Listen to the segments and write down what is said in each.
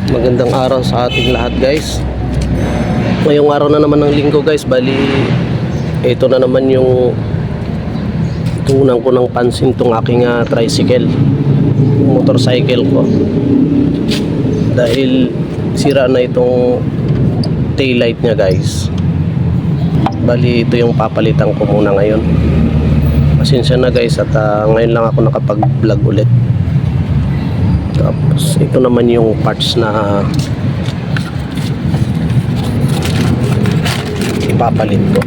Magandang araw sa ating lahat guys. Ngayong araw na naman ng linggo guys, bali ito na naman yung tunan ko ng pansin tong aking tricycle, motorcycle ko, dahil sira na itong taillight nya guys. Bali ito yung papalitan ko muna ngayon. Pasensya na guys at ngayon lang ako nakapag vlog ulit. Tapos ito naman yung parts na ipapalit ko.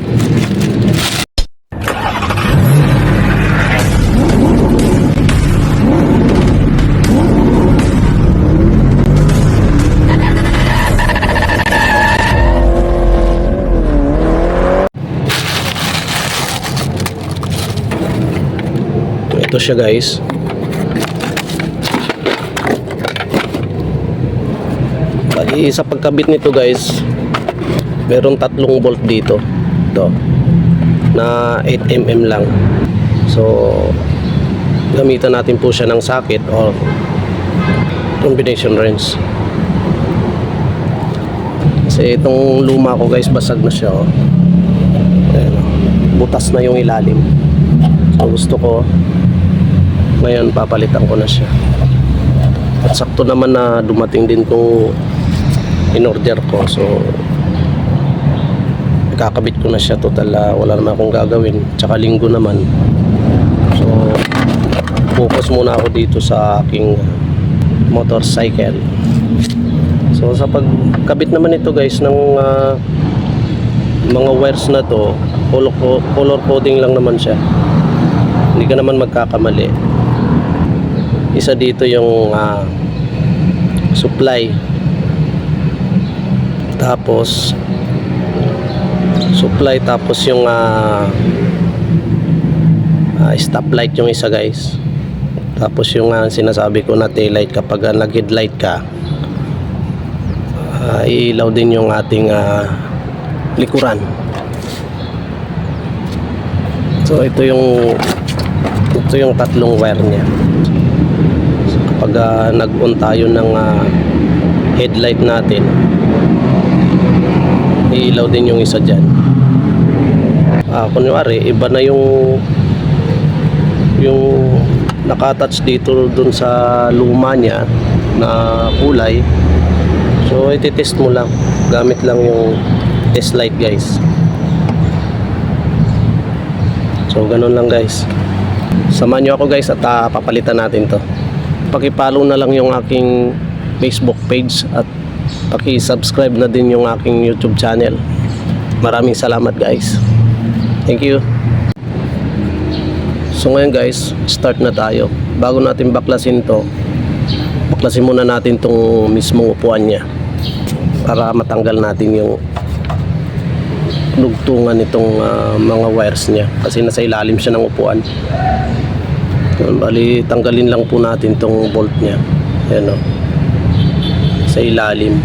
Ito siya guys. Sa pagkabit nito guys, meron 3 bolt dito, ito na 8mm lang. So gamitan natin po siya ng socket or combination wrench. Kasi itong luma ko guys, basag na siya, oh. Ayan, oh. Butas na yung ilalim. So gusto ko ngayon papalitan ko na siya. At sakto naman na dumating din tong in-order ko, so kakabit ko na siya. Total wala naman akong gagawin, tsaka linggo naman, so focus muna ako dito sa aking motorcycle. So sa pagkabit naman ito guys ng mga wires na to, color coding lang naman siya, hindi ka naman magkakamali. Isa dito yung supply, tapos yung stoplight yung isa guys, tapos yung sinasabi ko na taillight. Kapag nag-headlight ka, iilaw din yung ating likuran. So ito yung 3 wire niya. So, kapag nag-on tayo ng headlight natin, iilaw din yung isa dyan. Kunwari iba na yung nakatouch dito dun sa luma niya na kulay, so ititest mo lang gamit lang yung test light guys. So ganun lang guys, samahan nyo ako guys at papalitan natin to. Paki-follow na lang yung aking Facebook page at paki-subscribe na din yung aking YouTube channel. Maraming salamat guys. Thank you. So ngayon guys, start na tayo. Bago natin baklasin to, baklasin muna natin tong mismong upuan niya para matanggal natin yung lugtungan nitong mga wires niya, kasi nasa ilalim siya ng upuan. Bali tanggalin lang po natin tong bolt niya. Ayan, oh. Sa ilalim,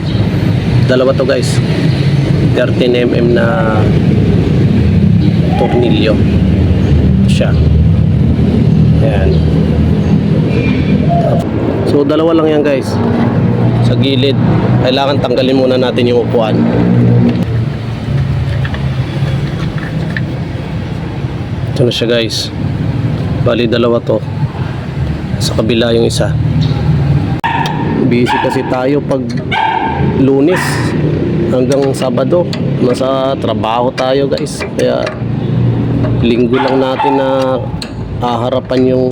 dalawa to guys, 13mm na tornilyo siya. Ayan. So dalawa lang yan guys. Sa gilid, kailangan tanggalin muna natin yung upuan. Ito na siya guys. Bali dalawa to. Sa kabila yung isa. Busy kasi tayo pag Lunes hanggang Sabado, nasa trabaho tayo guys, kaya linggo lang natin na haharapan yung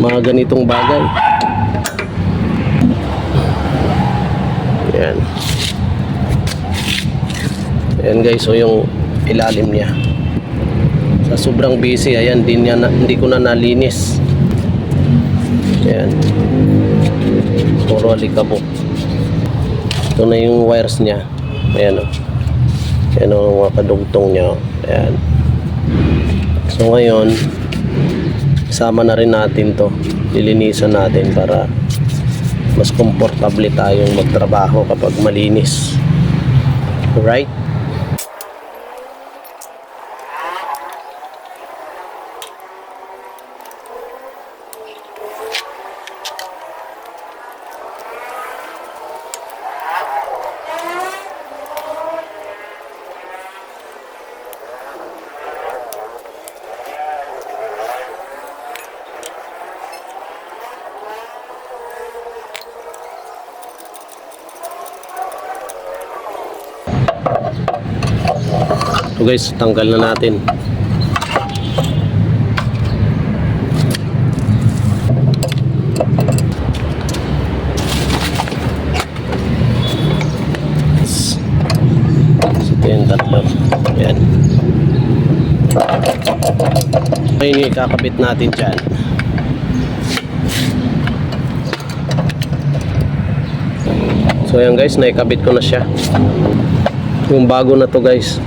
mga ganitong bagay. Ayan. Ayan guys, so yung ilalim niya, sa sobrang busy, ayan, hindi ko na nalinis. Ayan, puro alikabok. Ito na yung wires niya. Ayan, oh. Ayan ang mga kadugtong niya, oh. Ayan. So ngayon, isama na rin natin to, lilinisan natin para mas komportable tayong magtrabaho kapag malinis. Alright? So guys, tanggal na natin. So ito yung tatlo. Ayan. Ngayon yung ikakabit natin dyan. So ayan guys, naikabit ko na siya. Yung bago na to guys.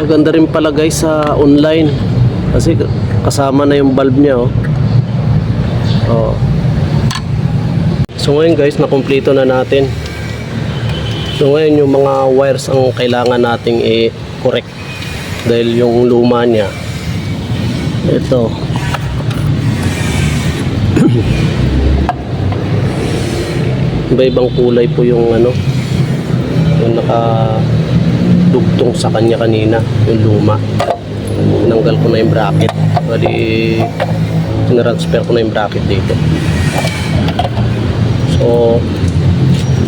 Maganda rin pala guys sa online. Kasi kasama na yung bulb niya oh. Oh. So ngayon guys, nakumpleto na natin. So ngayon yung mga wires ang kailangan nating i-correct. Dahil yung luma niya ito iba-ibang kulay po yung ano, yung nakadugtong sa kanya kanina, yung luma. Tinanggal ko na yung bracket, bali tinransfer ko na yung bracket dito. So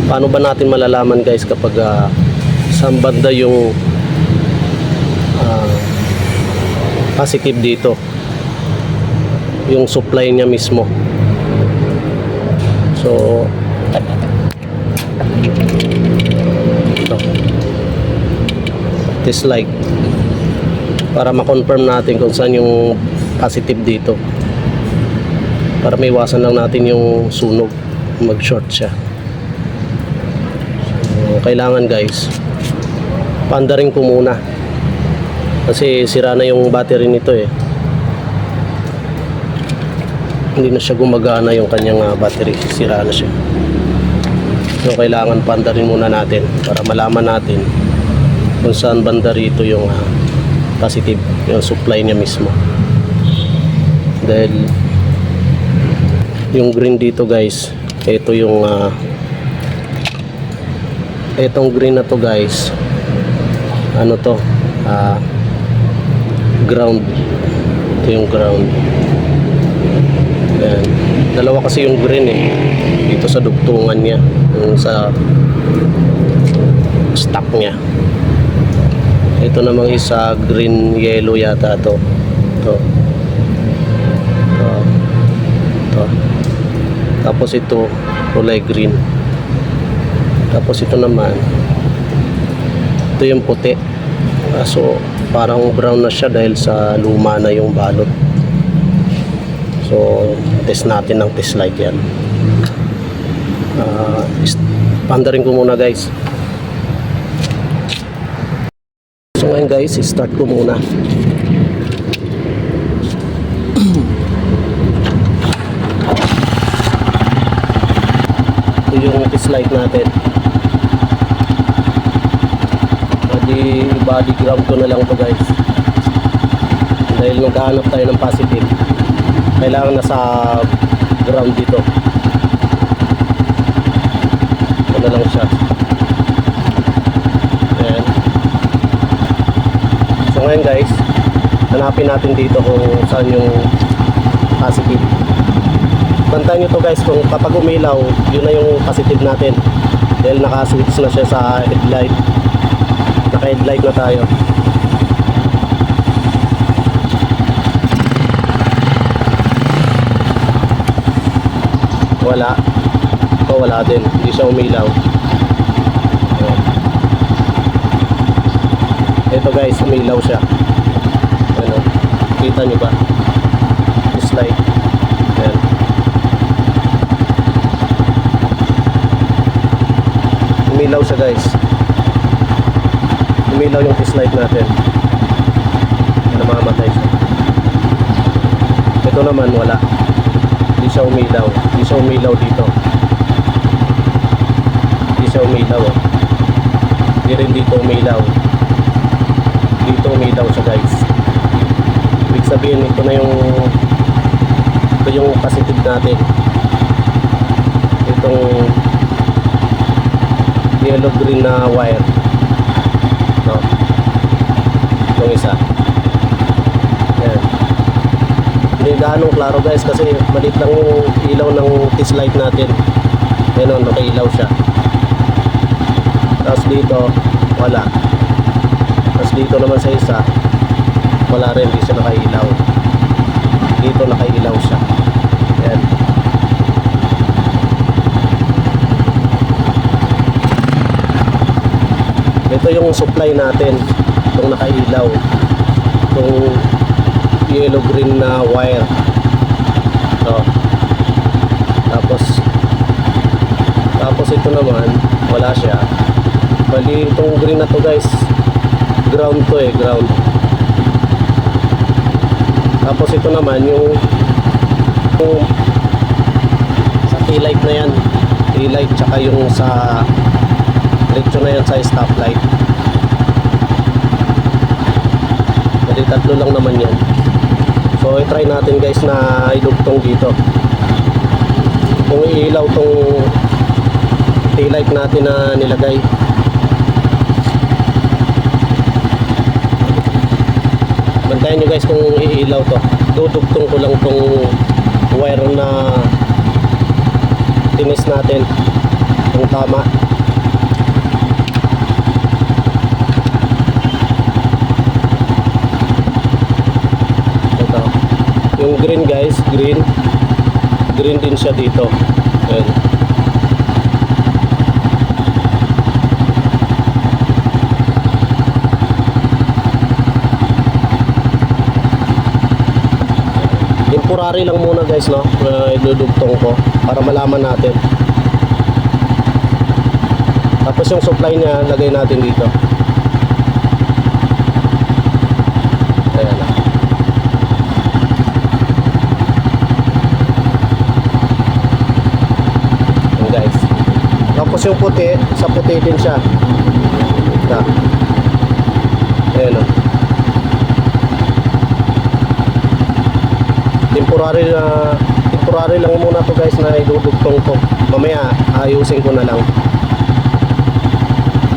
paano ba natin malalaman guys kapag saan banda yung positive dito, yung supply niya mismo? So ito, test light para ma-confirm natin kung saan yung positive dito, para may iwasan lang natin yung sunog, mag-short siya. So kailangan guys, paandarin ko muna kasi sira na yung battery nito eh. Hindi na siya gumagana yung kanyang battery, sira na siya. So kailangan paandarin muna natin para malaman natin kung saan banda rito yung positive, yung supply niya mismo. Dahil yung green dito guys, ito yung itong green na to guys, ano to, ground. Ito yung ground. Ayan. Dalawa kasi yung green eh, dito sa dugtungan niya, yung sa stock niya. Ito namang isa green yellow yata to. Ito. Ito. Tapos ito kulay green. Tapos ito naman, ito yung puti. So parang brown na siya dahil sa luma na yung balot. So test natin ng test light yan. Paandarin ko muna guys. So ngayon guys, start ko muna. Ito yung test light natin. Body ground ko na lang to guys, dahil maghahanap tayo ng positive, kailangan nasa ground dito. Ito na lang siya. Ayan. So ngayon guys, hanapin natin dito kung saan yung positive. Bantayan nyo to guys, kung kapag umilaw, yun na yung positive natin, dahil naka-switch na siya sa headlight. Naka-headlight na tayo. Wala. Ito wala din. Hindi siya umilaw. Ito guys, umilaw siya. Ano? Kita nyo ba? This light. Ayan. Umilaw siya guys. Umilaw yung test light natin. Namamatay siya. Ito naman wala. Hindi siya umilaw. Hindi siya umilaw dito. Hindi siya umilaw. Hindi rin dito umilaw. Dito umilaw siya guys. Ibig sabihin ito na yung positive natin. Itong yellow green na wire. No. Itong isa. Ayan. Hindi gaanong klaro guys kasi maliit lang yung ilaw ng test light natin. Yan o, nakailaw siya. Tapos dito, wala. Tapos dito naman sa isa, wala rin, hindi siya nakailaw. Dito nakailaw siya. Yan. Ito yung supply natin, itong nakailaw, itong yellow green na wire. So, tapos ito naman wala siya. Bali itong green na to guys, ground to ground. Tapos ito naman yung sa tail light na yan, tail light, tsaka yung sa diretso na yan sa stoplight. Bali tatlo lang naman yan. So i-try natin guys na idugtong dito kung iilaw tong tail light natin na nilagay. Bantayan nyo guys kung iilaw to. Dudugtong ko lang tong wire na tinis natin kung tama. Ito yung green guys, green din siya dito. Ayan. Temporary lang muna guys, no? Idudugtong ko para malaman natin. Tapos yung supply niya lagay natin dito. Ayan na. Ayan guys. Tapos yung puti, sa puti din siya. Ito. Ayan o. Temporary lang muna to guys na idudugtong ko. Mamaya ayusin ko na lang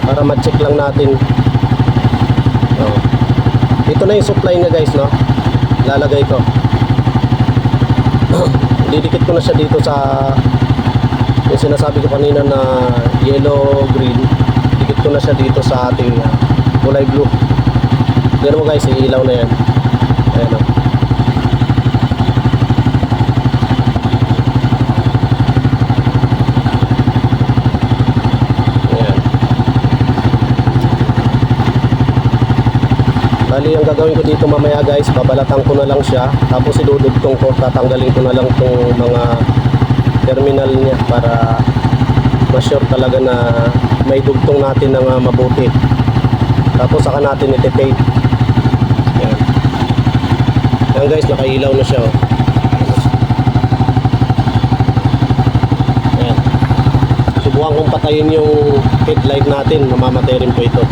para ma-check lang natin. Ito na yung supply niya guys, no? Lalagay ko. Didikit ko na siya dito sa yung sinasabi ko kanina na yellow green. Dikit ko na siya dito sa ating kulay blue. Yan mo guys, ilaw na yan. Ayan o. Bali ang gagawin ko dito mamaya guys, babalatan ko na lang siya, tapos idudugtong ko, tatanggalin ko na lang itong mga terminal niya para ma-sure talaga na may dugtong natin ng mabuti. Tapos saka natin iti-tape. Yan. Yan guys, nakailaw na siya. Yan. Subukan kong patayin yung headlight natin, mamamatay rin po ito.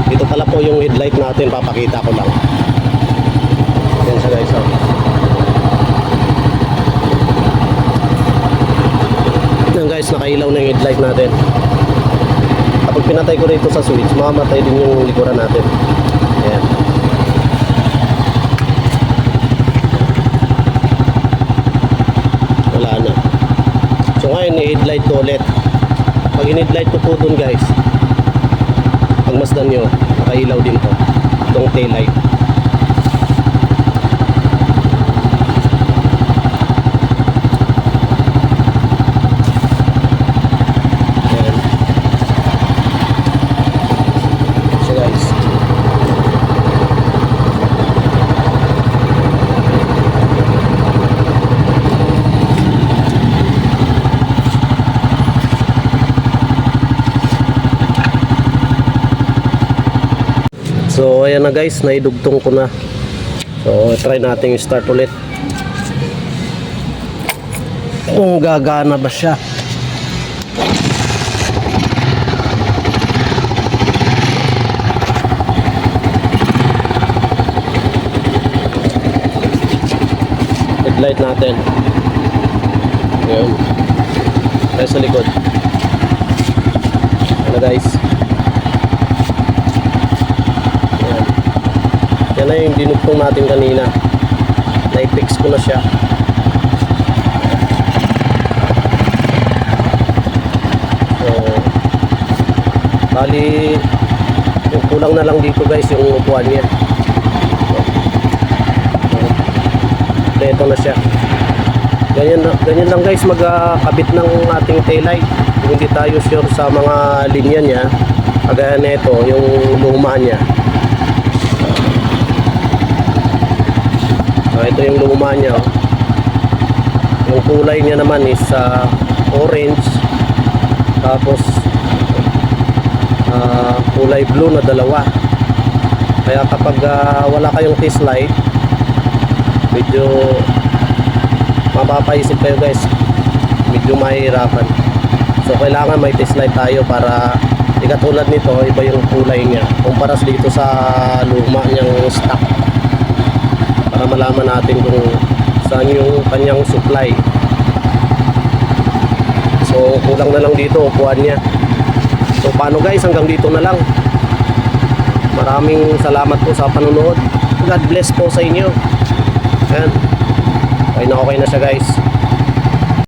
Ito pala po yung headlight natin, papakita ko lang. Yan siya guys. Yan guys, nakailaw na yung headlight natin. Kapag pinatay ko rito sa switch, mamamatay din yung likuran natin. Ayan. Wala na. So ngayon, i-headlight ko ulit. Pag in-headlight ko po dun guys, pagmasdan nyo, nakailaw din to itong tail light. Ayan. So guys, so ayan na guys, naidugtong ko na. So try natin i-start ulit kung gagana ba siya. Headlight natin. Ayan. Tayo sa likod. Ayan na guys. Yan na yung dinugtong natin kanina. Na-fix ko na siya. So, bali, yung kulang na lang dito guys, yung upuan niya. Ito na siya. Ganyan lang guys magkabit ng ating taillight. Kung hindi tayo sure sa mga linya niya, kagaya nito yung luma niya. Ito yung luma niya. Yung kulay niya naman is orange, tapos kulay blue na dalawa. Kaya kapag wala kayong test light, medyo mapapaisip kayo guys, medyo mahihirapan. So kailangan may test light tayo para di katulad nito, iba yung kulay niya kumpara dito sa luma niyang stock, para malaman natin kung saan yung kanyang supply. So kulang na lang dito upuan niya. So paano guys, hanggang dito na lang. Maraming salamat po sa panonood. God bless po sa inyo. Ayan. Okay na siya guys.